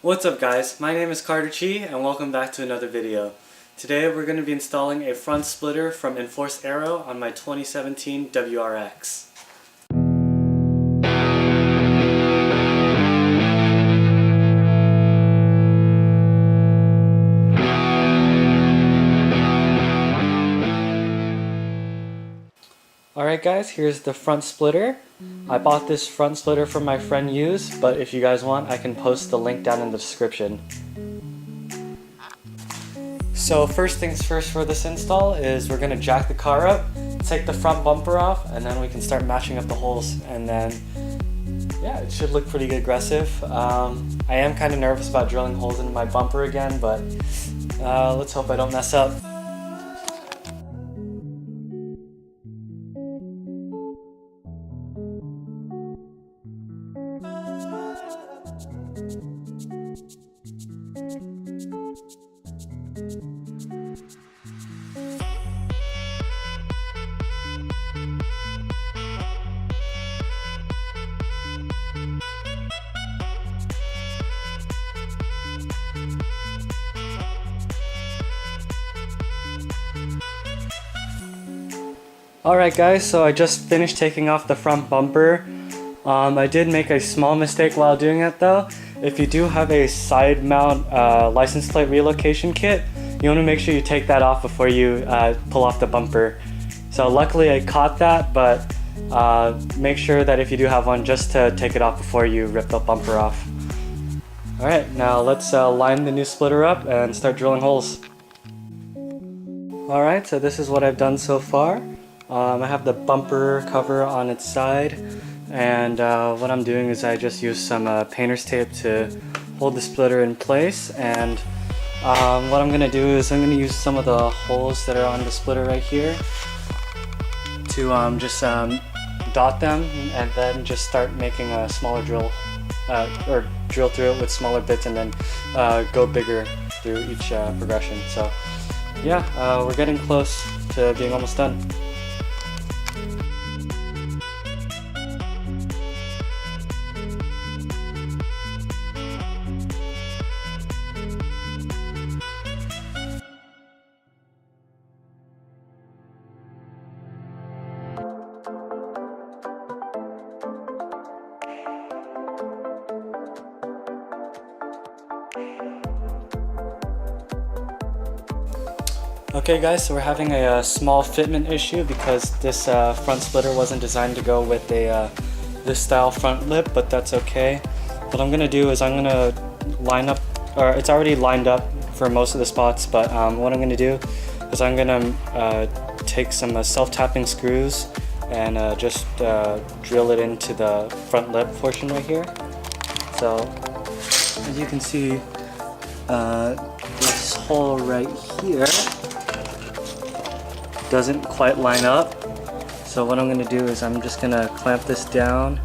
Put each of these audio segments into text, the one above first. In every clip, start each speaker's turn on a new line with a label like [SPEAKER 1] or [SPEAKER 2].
[SPEAKER 1] What's up guys, my name is Carter Chi and welcome back to another video. Today we're going to be installing a front splitter from Enforced Aero on my 2017 WRX. Alright guys, here's the front splitter. I bought this front splitter from my friend Yus, but if you guys want, I can post the link down in the description. So first things first for this install is we're going to jack the car up, take the front bumper off, and then we can start matching up the holes, and then yeah, it should look pretty aggressive. I am kind of nervous about drilling holes in my bumper again, but let's hope I don't mess up. Alright guys, so I just finished taking off the front bumper. I did make a small mistake while doing it though. If you do have a side mount license plate relocation kit, you want to make sure you take that off before you pull off the bumper. So luckily I caught that, but make sure that if you do have one, just to take it off before you rip the bumper off. Alright, now let's line the new splitter up and start drilling holes. Alright, so this is what I've done so far. I have the bumper cover on its side, and what I'm doing is I just use some painter's tape to hold the splitter in place, and what I'm going to do is I'm going to use some of the holes that are on the splitter right here to just dot them, and then just start making a smaller drill, or drill through it with smaller bits, and then go bigger through each progression. So yeah, we're getting close to being almost done. Okay guys, so we're having a small fitment issue because this front splitter wasn't designed to go with a this style front lip, but that's okay. What I'm gonna do is I'm gonna line up, or it's already lined up for most of the spots, but what I'm gonna do is I'm gonna take some self-tapping screws and just drill it into the front lip portion right here. So as you can see, this hole right here doesn't quite line up. So what I'm going to do is I'm just going to clamp this down,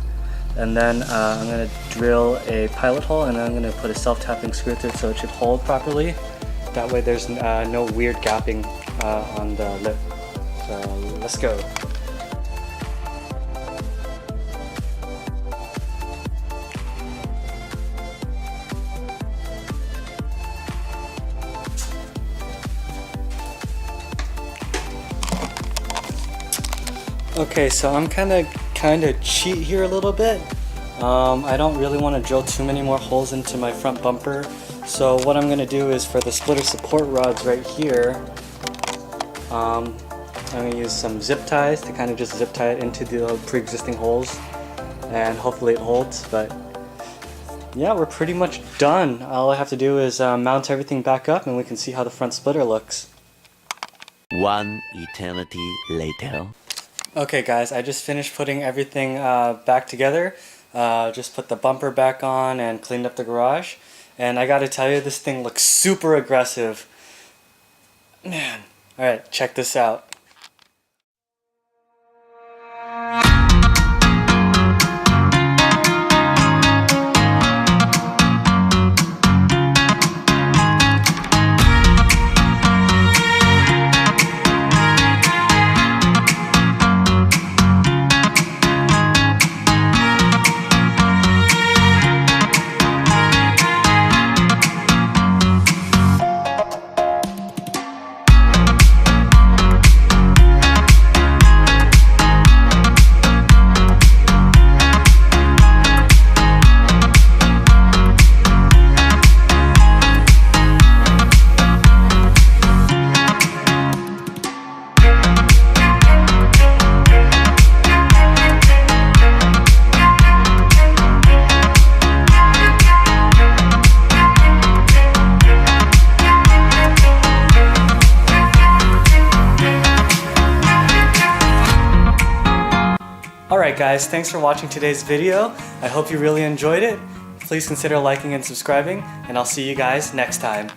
[SPEAKER 1] and then I'm going to drill a pilot hole, and then I'm going to put a self-tapping screw through it so it should hold properly. That way there's no weird gapping on the lip. So let's go. Okay, so I'm kind of cheat here a little bit. I don't really want to drill too many more holes into my front bumper. So what I'm going to do is for the splitter support rods right here, I'm going to use some zip ties to kind of just zip tie it into the pre-existing holes, and hopefully it holds. But yeah, we're pretty much done. All I have to do is mount everything back up, and we can see how the front splitter looks.
[SPEAKER 2] One eternity later.
[SPEAKER 1] Okay guys, I just finished putting everything back together. Just put the bumper back on and cleaned up the garage. And I gotta tell you, this thing looks super aggressive. Man. Alright, check this out. Alright guys, thanks for watching today's video. I hope you really enjoyed it. Please consider liking and subscribing, and I'll see you guys next time.